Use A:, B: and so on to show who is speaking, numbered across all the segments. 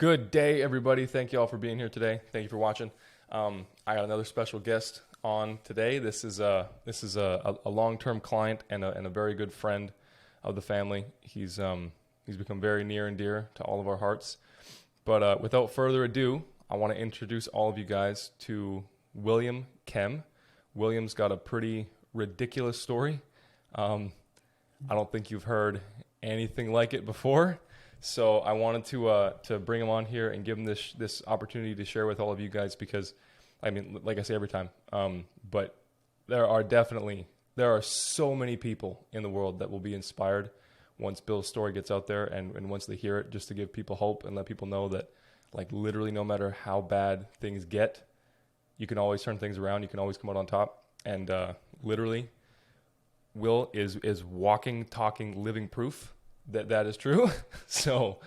A: Good day, everybody. Thank you all for being here today. Thank you for watching. I got another special guest on today. This is a long-term client and a very good friend of the family. He's become very near and dear to all of our hearts. But without further ado, I want to introduce all of you guys to William Kem. William's got a pretty ridiculous story. I don't think you've heard anything like it before. So I wanted to bring him on here and give him this opportunity to share with all of you guys because, I mean, like I say every time, but there are so many people in the world that will be inspired once Bill's story gets out there and once they hear it, just to give people hope and let people know that, like, literally no matter how bad things get, you can always turn things around. You can always come out on top. And literally, Will is walking, talking, living proof that is true. So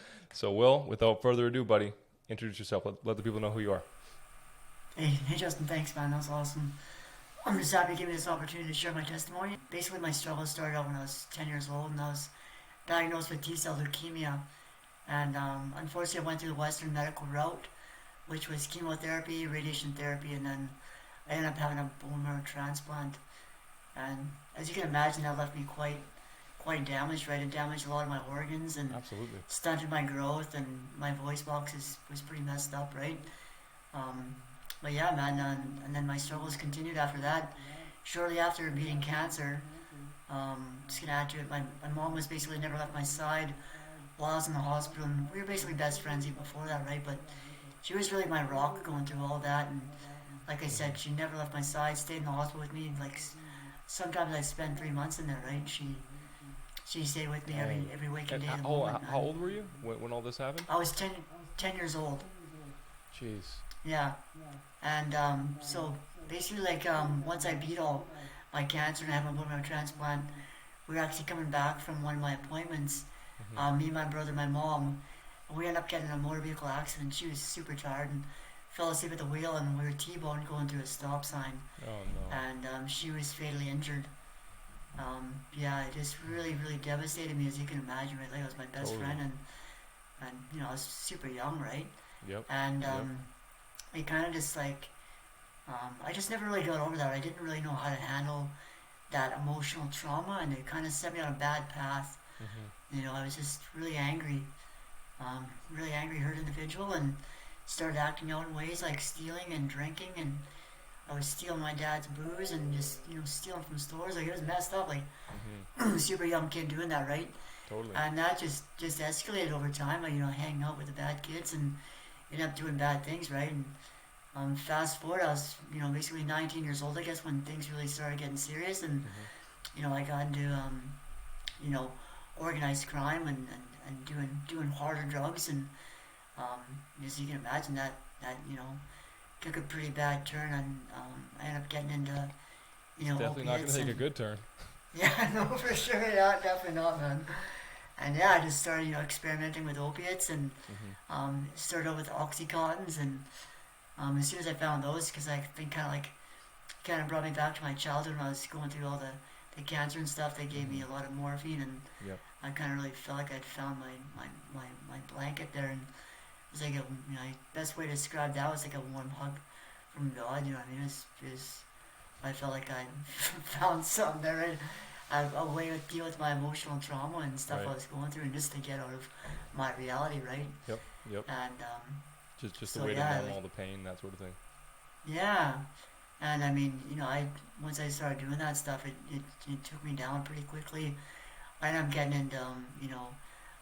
A: Will, without further ado, buddy, introduce yourself. Let the people know who you are.
B: Hey Justin, thanks man, that was awesome. I'm just happy to give me this opportunity to share my testimony. Basically, my struggle started out when I was 10 years old and I was diagnosed with T-cell leukemia. And unfortunately, I went through the Western medical route, which was chemotherapy, radiation therapy, and then I ended up having a bone marrow transplant. And as you can imagine, that left me quite damaged, right? It damaged a lot of my organs and
A: Absolutely
B: stunted my growth, and my voice box was pretty messed up, right? But yeah, man, and then my struggles continued after that. Shortly after beating cancer, just gonna add to it, my mom was basically never left my side while I was in the hospital, and we were basically best friends even before that, right? But she was really my rock going through all that, and like I said, she never left my side, stayed in the hospital with me. Like, sometimes I spent 3 months in there, right? She stayed with me every waking day of the moment.
A: How old were you when all this happened?
B: I was 10 years old.
A: Jeez.
B: Yeah. And so basically, like, once I beat all my cancer and I had my bone marrow transplant, we were actually coming back from one of my appointments. Me, my brother, my mom, we ended up getting in a motor vehicle accident. She was super tired and fell asleep at the wheel, and we were T-boned going through a stop sign.
A: Oh no.
B: And she was fatally injured. Yeah, it just really, really devastated me, as you can imagine, right? Like, I was my best friend, and you know, I was super young, right?
A: Yep.
B: And it kind of just like, I just never really got over that. I didn't really know how to handle that emotional trauma, and it kind of set me on a bad path. You know, I was just really angry, hurt individual, and started acting out in ways like stealing and drinking, and I was stealing my dad's booze and just, you know, stealing from stores. Like, it was messed up. Like, super young kid doing that, right?
A: Totally.
B: And that just escalated over time. Like, you know, hanging out with the bad kids and ended up doing bad things, right? And fast forward, I was, you know, basically 19 years old, I guess, when things really started getting serious. And, you know, I got into, you know, organized crime and doing harder drugs. And as you can imagine, that you know, took a pretty bad turn, and I ended up getting into, you know,
A: definitely not going to take a good turn.
B: Yeah, no, for sure. Yeah, definitely not, man. And yeah, I just started, you know, experimenting with opiates, and started out with Oxycontins, and as soon as I found those, because I think kind of brought me back to my childhood when I was going through all the cancer and stuff. They gave me a lot of morphine, and I kind of really felt like I'd found my blanket there, and it was like best way to describe that was like a warm hug from God. You know what I mean? It was I felt like I found something there, a way to deal with my emotional trauma and stuff I was going through, and just to get out of my reality, right?
A: Yep.
B: And
A: just a way to numb all the pain, that sort of thing.
B: Yeah, and I mean, you know, once I started doing that stuff, it took me down pretty quickly. I ended up getting into you know,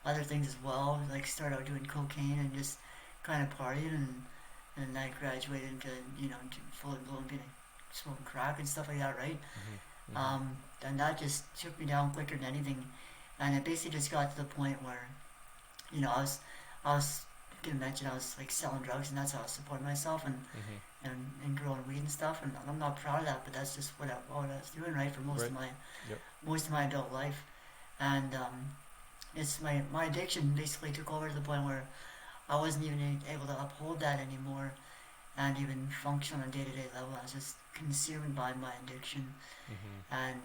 B: other things as well. Like, started out doing cocaine and just kind of partying, and I graduated into, you know, full blown getting smoking crack and stuff like that, right? And that just took me down quicker than anything, and it basically just got to the point where, you know, I was gonna mention I was like selling drugs, and that's how I was supporting myself, and growing weed and stuff, and I'm not proud of that, but that's just what I was doing, right, for most of my adult life. And it's my addiction basically took over to the point where I wasn't even able to uphold that anymore and even function on a day-to-day level. I was just consumed by my addiction. And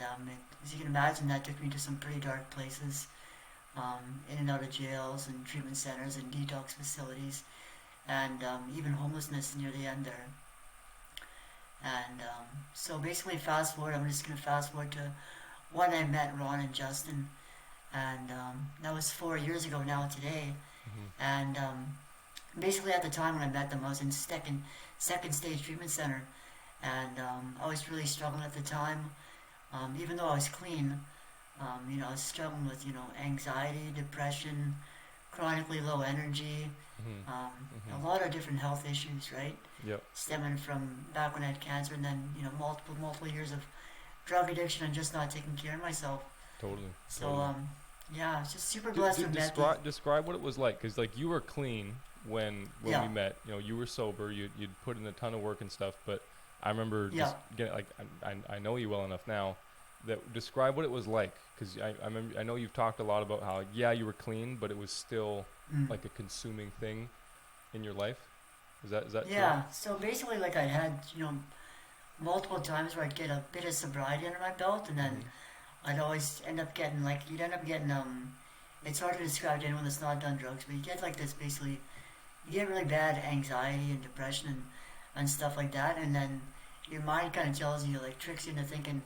B: as you can imagine, that took me to some pretty dark places. in and out of jails and treatment centers and detox facilities, and even homelessness near the end there. And so basically, fast forward. I'm just gonna fast forward to when I met Ron and Justyn, and that was 4 years ago now today.
A: Hmm.
B: And basically, at the time when I met them, I was in second stage treatment center, and I was really struggling at the time. Even though I was clean, I was struggling with anxiety, depression, chronically low energy,
A: Hmm.
B: a
A: Hmm.
B: lot of different health issues, right?
A: Yep.
B: Stemming from back when I had cancer, and then multiple years of drug addiction and just not taking care of myself.
A: Totally.
B: So
A: Totally.
B: yeah, it's just super blessed to have met these.
A: Describe what it was like, because like you were clean when we
B: Yeah,
A: met. You know, you were sober. You'd put in a ton of work and stuff. But I remember
B: yeah.
A: just getting like I know you well enough now that describe what it was like, because I remember I know you've talked a lot about how yeah you were clean, but it was still
B: Mm.
A: like a consuming thing in your life. Is that true?
B: Yeah, so basically, like I had, multiple times where I'd get a bit of sobriety under my belt, and then
A: Hmm.
B: I'd always end up getting like you'd end up getting it's hard to describe to anyone that's not done drugs, but you get like this basically you get really bad anxiety and depression and stuff like that, and then your mind kind of tells you like tricks you into thinking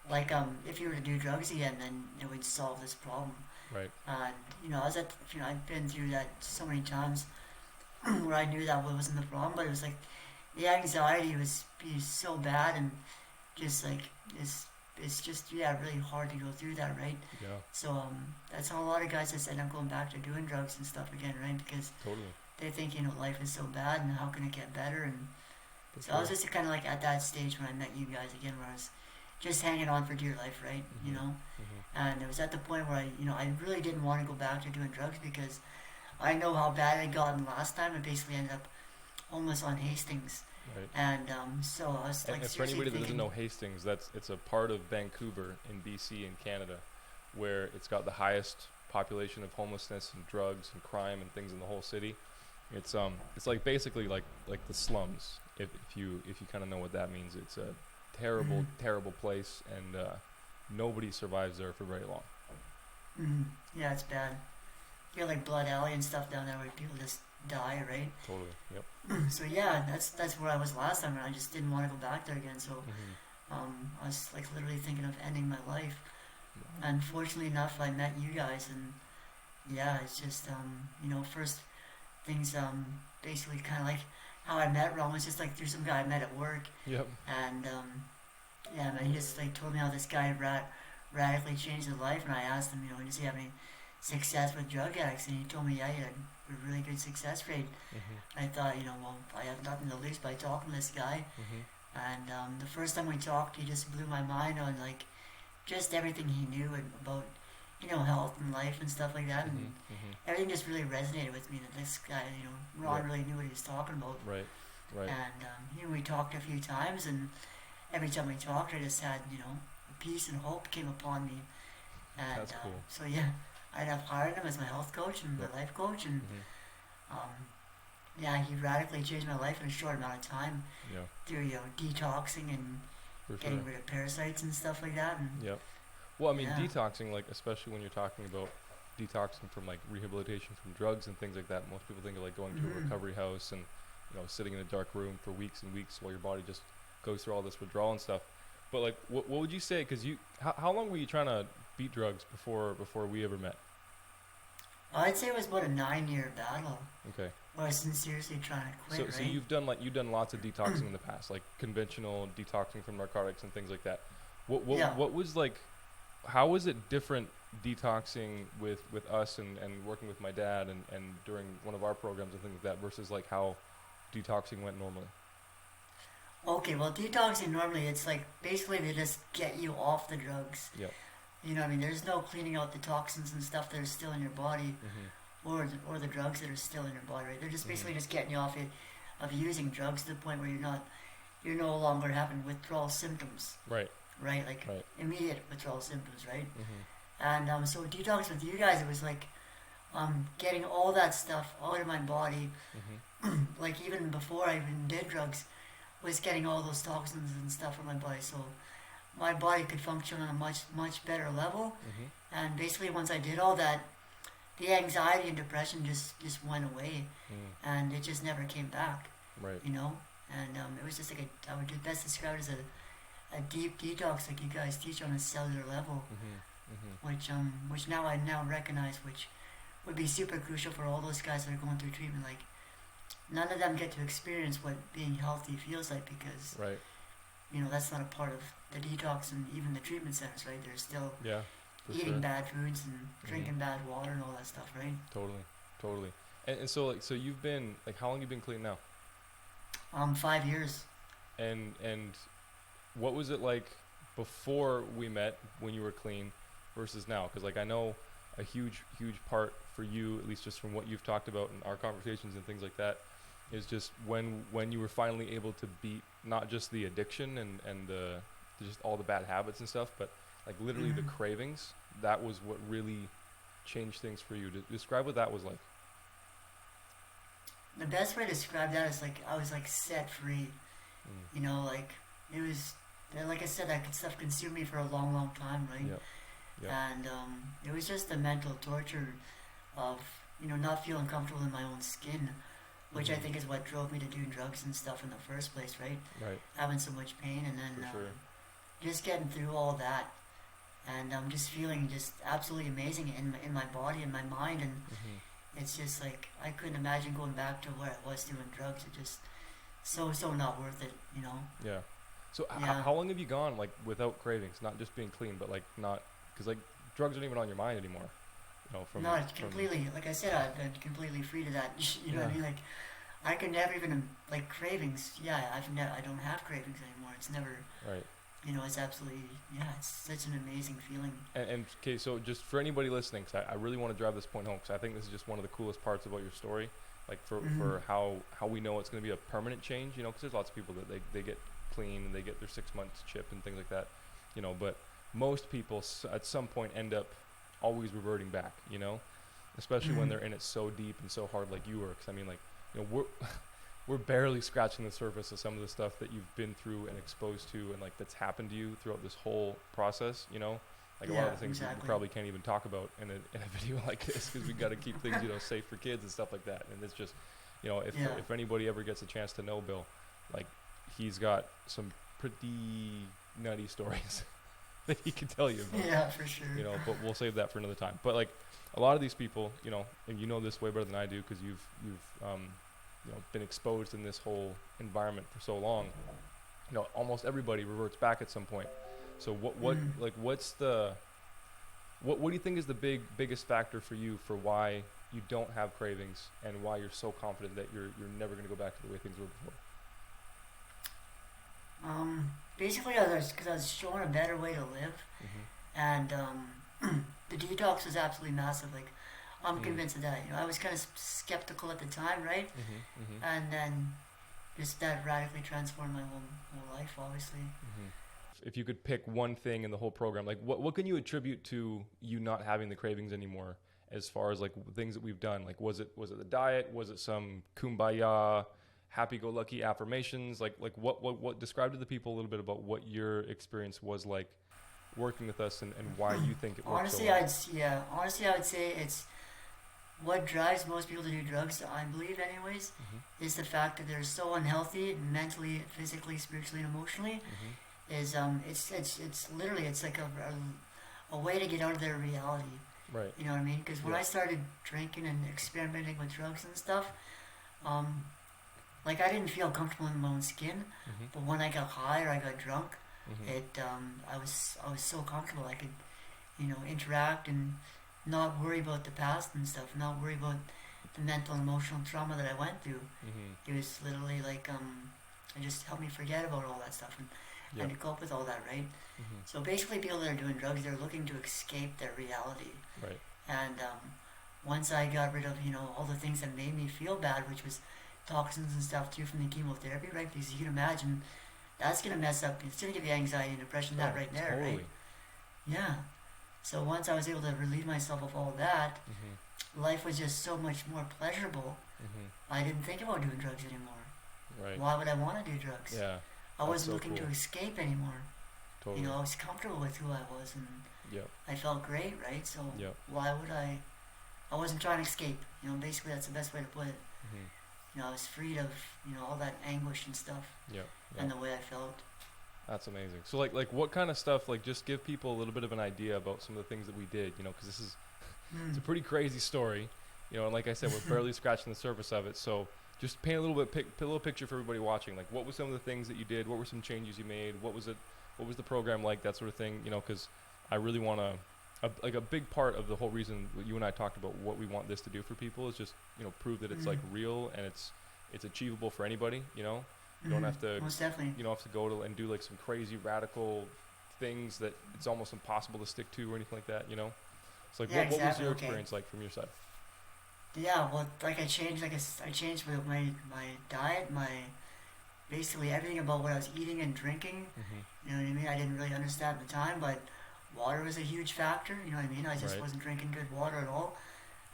B: like if you were to do drugs again, then it would solve this problem.
A: Right.
B: And I was at I've been through that so many times where I knew that wasn't the problem, but it was like the anxiety was be so bad and just like it's just really hard to go through that, right?
A: Yeah.
B: So that's how a lot of guys just end up going back to doing drugs and stuff again, right? Because
A: Totally.
B: they think life is so bad and how can it get better? And
A: For
B: so I was
A: sure.
B: just kind of like at that stage when I met you guys again, where I was just hanging on for dear life, right?
A: Hmm. Hmm.
B: And it was at the point where I really didn't want to go back to doing drugs because I know how bad it gotten last time. I basically ended up homeless on Hastings,
A: Right.
B: and so I was like
A: And for
B: seriously
A: anybody that doesn't
B: thinking,
A: know Hastings, it's a part of Vancouver in BC in Canada, where it's got the highest population of homelessness and drugs and crime and things in the whole city. It's like basically like the slums. If you kind of know what that means, it's a
B: mm-hmm,
A: terrible place, and nobody survives there for very long.
B: mm-hmm, yeah, it's bad. You got like Blood Alley and stuff down there where people just die, right?
A: Totally. Yep.
B: So yeah, that's where I was last time, and I just didn't want to go back there again. So
A: Hmm.
B: I was like literally thinking of ending my life.
A: Wow.
B: And fortunately enough, I met you guys, and yeah, it's just first things basically kind of like how I met Ron was just like through some guy I met at work,
A: Yep.
B: and yeah, man, he just like told me how this guy radically changed his life, and I asked him, does he have any success with drug addicts, and he told me, yeah, he had a really good success rate.
A: Hmm.
B: I thought, well, I have nothing to lose by talking to this guy,
A: Hmm.
B: and the first time we talked, he just blew my mind on like just everything he knew about health and life and stuff like that,
A: Hmm.
B: and
A: Hmm.
B: everything just really resonated with me. That this guy, Ron,
A: Yep.
B: really knew what he was talking about.
A: Right. Right.
B: And we talked a few times, and every time we talked, I just had peace and hope came upon me. And
A: That's cool.
B: so yeah, I ended up hiring him as my health coach and
A: Yep.
B: my life coach, and
A: Hmm.
B: um, yeah, he radically changed my life in a short amount of time
A: Yeah.
B: through detoxing and
A: For sure.
B: getting rid of parasites and stuff like that. And
A: Yep. Well, I mean,
B: yeah,
A: detoxing, like especially when you're talking about detoxing from like rehabilitation from drugs and things like that. Most people think of like going to a
B: mm-hmm.
A: recovery house and sitting in a dark room for weeks and weeks while your body just goes through all this withdrawal and stuff. But like, what would you say? Because how long were you trying to beat drugs before we ever met?
B: I'd say it was about a 9-year battle
A: Okay.
B: where I was sincerely trying to quit.
A: So
B: Right?
A: you've done lots of detoxing in the past, like conventional detoxing from narcotics and things like that.
B: Yeah.
A: What was like? How was it different detoxing with us and working with my dad and during one of our programs and things like that versus like how detoxing went normally?
B: Okay, well, detoxing normally it's like basically they just get you off the drugs.
A: Yep.
B: You know what I mean? There's no cleaning out the toxins and stuff that are still in your body,
A: Mhm.
B: or the drugs that are still in your body. Right? They're just
A: Mhm.
B: basically just getting you off it, of using drugs to the point where you're no longer having withdrawal symptoms,
A: Right.
B: right? Like
A: Right.
B: immediate withdrawal symptoms, right?
A: Mhm.
B: And so detox with you guys, it was like getting all that stuff out of my body.
A: Mhm.
B: Like even before I even did drugs, was getting all those toxins and stuff from my body, so my body could function on a much better level.
A: Mhm.
B: And basically, once I did all that, the anxiety and depression just went away,
A: Mm.
B: and it just never came back.
A: Right.
B: You know, and it was just like I would best describe it as a deep detox, like you guys teach on a cellular level,
A: Mhm. Mhm.
B: which now I now recognize, which would be super crucial for all those guys that are going through treatment. Like none of them get to experience what being healthy feels like because
A: Right.
B: that's not a part of the detox and even the treatment centers, right? They're still
A: Yeah. For
B: eating
A: sure.
B: bad foods and
A: Mhm.
B: drinking bad water and all that stuff, right?
A: Totally. Totally. And so like so you've been like how long you been clean now?
B: 5 years.
A: And what was it like before we met when you were clean versus now? Because like I know a huge part for you, at least just from what you've talked about in our conversations and things like that, is just when you were finally able to beat not just the addiction and the just all the bad habits and stuff, but like literally the
B: Mhm.
A: cravings. That was what really changed things for you. Describe what that was like.
B: The best way to describe that is like I was like set free.
A: Mm.
B: Like it was. Like I said, that stuff consumed me for a long, long time, right?
A: Yep. Yep.
B: And it was just the mental torture of not feeling comfortable in my own skin, which I
A: Mhm.
B: think is what drove me to doing drugs and stuff in the first place, right?
A: Right.
B: Having so much pain, and then
A: For sure.
B: just getting through all that, and just feeling just absolutely amazing in my body and my mind, and
A: Mhm.
B: it's just like I couldn't imagine going back to where I was doing drugs. It just so not worth it.
A: Yeah. So
B: Yeah.
A: how long have you gone like without cravings, not just being clean, but like not because like drugs aren't even on your mind anymore.
B: No, it's
A: From
B: completely, like I said, I've been completely free to that. You know what
A: yeah.
B: I mean? Like, I could never even, like, cravings. Yeah, I don't have cravings anymore. It's never,
A: Right.
B: it's absolutely, yeah, it's such an amazing feeling.
A: And okay, so just for anybody listening, because I really want to drive this point home, because I think this is just one of the coolest parts about your story, like
B: Mm-hmm.
A: for how we know it's going to be a permanent change. Because there's lots of people that they get clean and they get their 6 months chip and things like that. But most people at some point end up always reverting back. Especially when
B: Mm-hmm.
A: they're in it so deep and so hard like you were. Because I mean, like we're we're barely scratching the surface of some of the stuff that you've been through and exposed to and like that's happened to you throughout this whole process. Like a lot
B: Yeah,
A: of the things we
B: exactly.
A: probably can't even talk about in a video like this because we got to keep things safe for kids and stuff like that. And it's just
B: Yeah.
A: if anybody ever gets a chance to know Bill, like he's got some pretty nutty stories that he can tell you about.
B: Yeah, for sure.
A: But we'll save that for another time. But like a lot of these people, and you know this way better than I do because you've been exposed in this whole environment for so long. Almost everybody reverts back at some point. So what
B: Mm.
A: like what's the what do you think is the biggest factor for you for why you don't have cravings and why you're so confident that you're never going to go back to the way things were before?
B: Basically, because I was shown a better way to live,
A: Mm-hmm.
B: and the detox was absolutely massive. Like, I'm
A: Mm.
B: convinced of that. I was kind of skeptical at the time, right?
A: Mm-hmm. Mm-hmm.
B: And then just that radically transformed my whole life, obviously.
A: Mm-hmm. If you could pick one thing in the whole program, like what can you attribute to you not having the cravings anymore as far as like things that we've done? Like was it the diet? Was it some kumbaya, happy-go-lucky affirmations? Like what describe to the people a little bit about what your experience was like working with us and why you think it worked so
B: Honestly,
A: well.
B: I would say it's what drives most people to do drugs, I believe, anyways,
A: Mm-hmm.
B: is the fact that they're so unhealthy mentally, physically, spiritually, and emotionally.
A: Mm-hmm.
B: Is it's literally it's like a way to get out of their reality.
A: Right.
B: You know what I mean? Because when
A: Yeah.
B: I started drinking and experimenting with drugs and stuff, um, like I didn't feel comfortable in my own skin.
A: Mm-hmm.
B: But when I got high or I got drunk,
A: Mm-hmm.
B: I was so comfortable. I could interact and not worry about the past and stuff. Not worry about the mental and emotional trauma that I went through.
A: Mm-hmm.
B: It was literally like it just helped me forget about all that stuff and
A: Yeah.
B: to cope with all that, right?
A: Mm-hmm.
B: So basically, people that are doing drugs, they're looking to escape their reality.
A: Right.
B: And once I got rid of all the things that made me feel bad, which was toxins and stuff too from the chemotherapy, right? Because you can imagine that's gonna mess up. It's gonna give you anxiety and depression. That
A: Oh,
B: right there,
A: totally.
B: right? Yeah. So once I was able to relieve myself of all that,
A: Mm-hmm.
B: life was just so much more pleasurable.
A: Mm-hmm.
B: I didn't think about doing drugs anymore.
A: Right.
B: Why would I want to do drugs?
A: Yeah.
B: I wasn't
A: so
B: looking
A: cool.
B: to escape anymore.
A: Totally.
B: I was comfortable with who I was and
A: Yep.
B: I felt great, right? So
A: Yep.
B: why would I I wasn't trying to escape. You know, basically that's the best way to put it.
A: Hmm.
B: You know, I was freed of, you know, all that anguish and stuff
A: Yep.
B: and
A: Yep.
B: the way I felt.
A: That's amazing. So like what kind of stuff? Like just give people a little bit of an idea about some of the things that we did. You know, because this is it's
B: Mm.
A: a pretty crazy story. You know, and like I said, we're barely scratching the surface of it. So just paint a little bit, a little picture for everybody watching. Like, what were some of the things that you did? What were some changes you made? What was it? What was the program like? That sort of thing. You know, because I really want to. Like a big part of the whole reason that you and I talked about what we want this to do for people is just prove that it's like
B: Mm.
A: real and it's achievable for anybody. You don't
B: Mm.
A: have to
B: Most definitely.
A: you don't have to go to and do like some crazy radical things that it's almost impossible to stick to or anything like that. It's like
B: Yeah,
A: what was
B: exactly.
A: your
B: Okay.
A: experience like from your side?
B: Yeah, well, like I changed my diet, my basically everything about what I was eating and drinking.
A: Mm-hmm.
B: You know what I mean? I didn't really understand at the time, but water was a huge factor. You know what I mean? I just
A: Right.
B: wasn't drinking good water at all.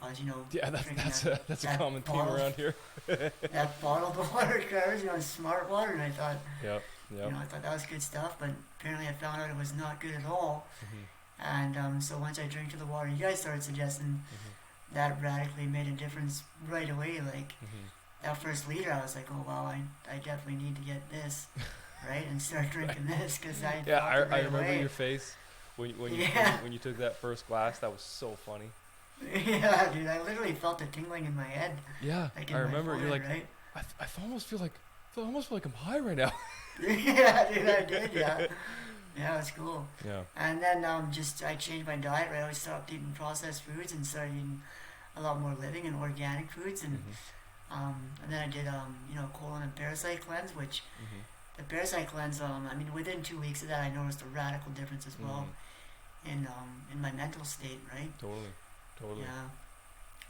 B: I was,
A: Yeah,
B: drinking
A: that's a
B: that
A: common theme
B: bottled,
A: around here.
B: that bottled water, garbage, smart water, and I thought,
A: Yep. Yep.
B: I thought that was good stuff, but apparently I found out it was not good at all.
A: Mm-hmm.
B: And so once I drank to the water you guys started suggesting,
A: Mm-hmm.
B: that radically made a difference right away. Like
A: Mm-hmm.
B: that first liter, I was like, oh wow, I definitely need to get this, right, and start drinking this because I
A: Yeah,
B: felt it
A: I
B: right
A: remember
B: away.
A: your face when
B: Yeah.
A: when you took that first glass. That was so funny.
B: Yeah, dude, I literally felt the tingling in my head,
A: Yeah,
B: like in
A: I
B: my
A: remember. You're
B: forehead,
A: like,
B: right?
A: I almost feel like I'm high right now.
B: Yeah, dude, I did, yeah. Yeah, it was cool.
A: Yeah.
B: And then just I changed my diet, right? I stopped eating processed foods and started eating a lot more living and organic foods,
A: Mm-hmm.
B: and then I did colon and parasite cleanse, which
A: Mm-hmm.
B: the parasite cleanse, I mean, within 2 weeks of that, I noticed a radical difference as well in my mental state, right?
A: Totally. Totally.
B: Yeah,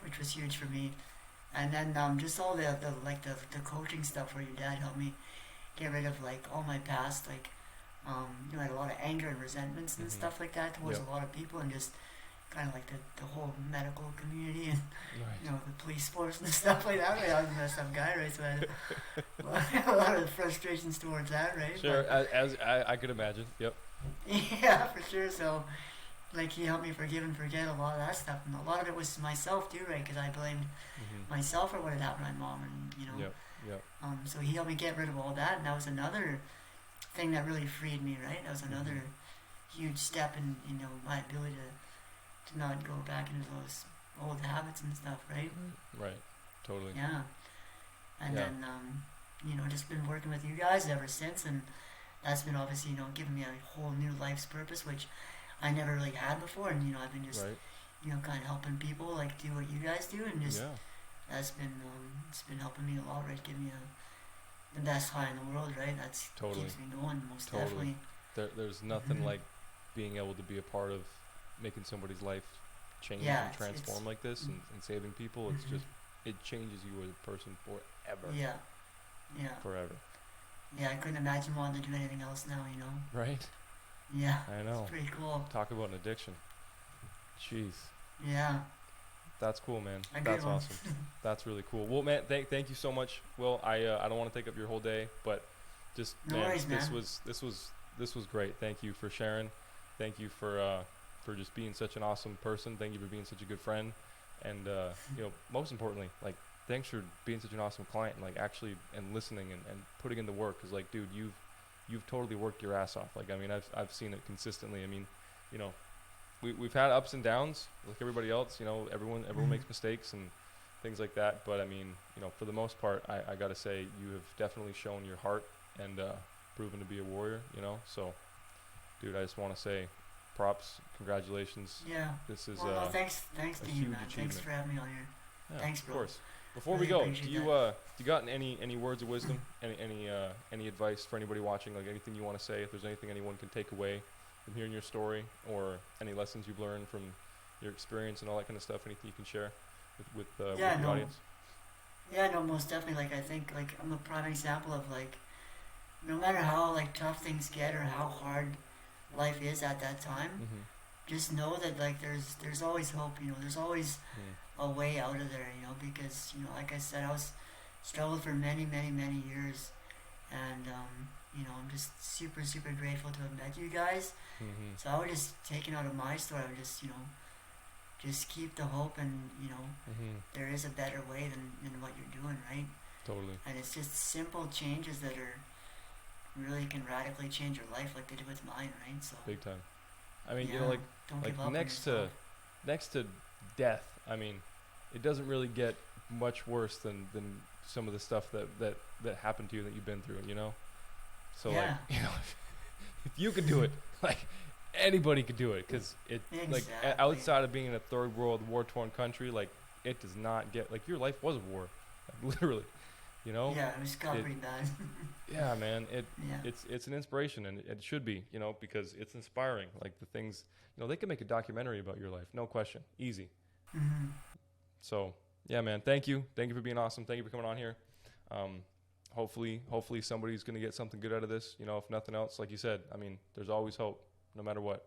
B: which was huge for me. And then just all the coaching stuff where your dad helped me get rid of like all my past, like I had a lot of anger and resentments and
A: Mhm.
B: stuff like that towards
A: Yep.
B: a lot of people, and just kind of like the whole medical community and
A: Right.
B: the police force and stuff like that. Right? I was a messed up guy, right? So I had a lot of frustrations towards that, right?
A: Sure. As I could imagine. Yep.
B: Yeah, for sure. So, like, he helped me forgive and forget a lot of that stuff, and a lot of it was myself too, right? Because I blamed
A: Mm-hmm.
B: myself for what had happened to my mom, and
A: Yep. Yep.
B: So he helped me get rid of all that, and that was another thing that really freed me, right? That was another huge step in my ability to not go back into those old habits and stuff, right?
A: Right. Totally.
B: Yeah. And
A: Yeah.
B: then just been working with you guys ever since, and that's been obviously giving me a whole new life's purpose, which I never really had before, and I've been just
A: Right.
B: kind of helping people like do what you guys do, and just
A: Yeah.
B: that's been it's been helping me a lot, right? Giving me the best high in the world, right? That's
A: Totally.
B: keeps me going, most
A: Totally.
B: definitely.
A: There's nothing
B: Mhm.
A: like being able to be a part of making somebody's life change
B: Yeah,
A: and transform like this and saving people. It's
B: Mhm.
A: just it changes you as a person forever.
B: Yeah, yeah,
A: Forever.
B: yeah. I couldn't imagine wanting to do anything else now,
A: Right.
B: Yeah,
A: I know.
B: it's pretty cool.
A: Talk about an addiction. Jeez.
B: Yeah,
A: That's cool, man.
B: a good
A: That's
B: one.
A: awesome. That's really cool. Well, man, thank you so much. Will, I don't want to take up your whole day, but just
B: No
A: man,
B: worries,
A: this
B: man.
A: was great. Thank you for sharing. Thank you for just being such an awesome person. Thank you for being such a good friend, and most importantly, like thanks for being such an awesome client and like actually and listening and putting in the work. Cause like, dude, you've totally worked your ass off. Like, I mean, I've seen it consistently. I mean, we've had ups and downs like everybody else. Everyone
B: Mhm.
A: makes mistakes and things like that. But I mean, for the most part, I gotta say you have definitely shown your heart and proven to be a warrior. So, dude, I just want to say, props, congratulations.
B: Yeah.
A: This is
B: Well, no, thanks
A: a
B: to you,
A: huge
B: man. Thanks
A: achievement.
B: for having me on here.
A: Yeah,
B: Thanks,
A: of
B: bro.
A: course. Before
B: Really
A: we go,
B: appreciate
A: do you
B: that.
A: got any words of wisdom? Any advice for anybody watching? Like anything you want to say? If there's anything anyone can take away from hearing your story, or any lessons you've learned from your experience and all that kind of stuff, anything you can share with
B: Yeah,
A: the
B: no.
A: audience?
B: Yeah, no, most definitely. Like, I think, like, I'm a prime example of, like, no matter how, like, tough things get or how hard life is at that time,
A: Mm-hmm.
B: just know that, like, there's always hope, there's always a way out of there, because, like I said, I was struggled for many, many, many years, and, I'm just super, super grateful to have met you guys.
A: Mm-hmm.
B: So I would just, taken out of my story, I would just, just keep the hope, and
A: Hmm.
B: there is a better way than what you're doing, right?
A: Totally.
B: And it's just simple changes that are really can radically change your life, like they did with mine, right? So
A: Big time. I mean,
B: yeah, don't
A: like
B: give up on yourself.
A: next to death, I mean, it doesn't really get much worse than some of the stuff that happened to you that you've been through, you know? So like,
B: Yeah,
A: if you could do it, like anybody could do it, because like
B: exactly.
A: outside of being in a third world war torn country, like it does not get like your life was a war, like, literally, you know.
B: Yeah, it was got
A: It
B: pretty bad.
A: yeah, man.
B: Yeah.
A: It's an inspiration, and it should be, because it's inspiring. Like the things, they can make a documentary about your life, no question, easy.
B: Hmm.
A: So yeah, man. Thank you for being awesome. Thank you for coming on here. Um, hopefully somebody's gonna get something good out of this. If nothing else, like you said, I mean, there's always hope, no matter what.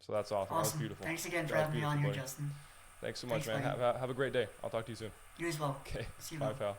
A: So that's awesome. That was
B: Awesome.
A: beautiful.
B: Thanks again for
A: That was
B: having me on
A: beautiful,
B: here,
A: buddy.
B: Justin.
A: Thanks so much,
B: Thanks,
A: man.
B: buddy.
A: Have a great day. I'll talk to you soon.
B: You as well.
A: Okay.
B: See you,
A: Bye,
B: man.
A: pal.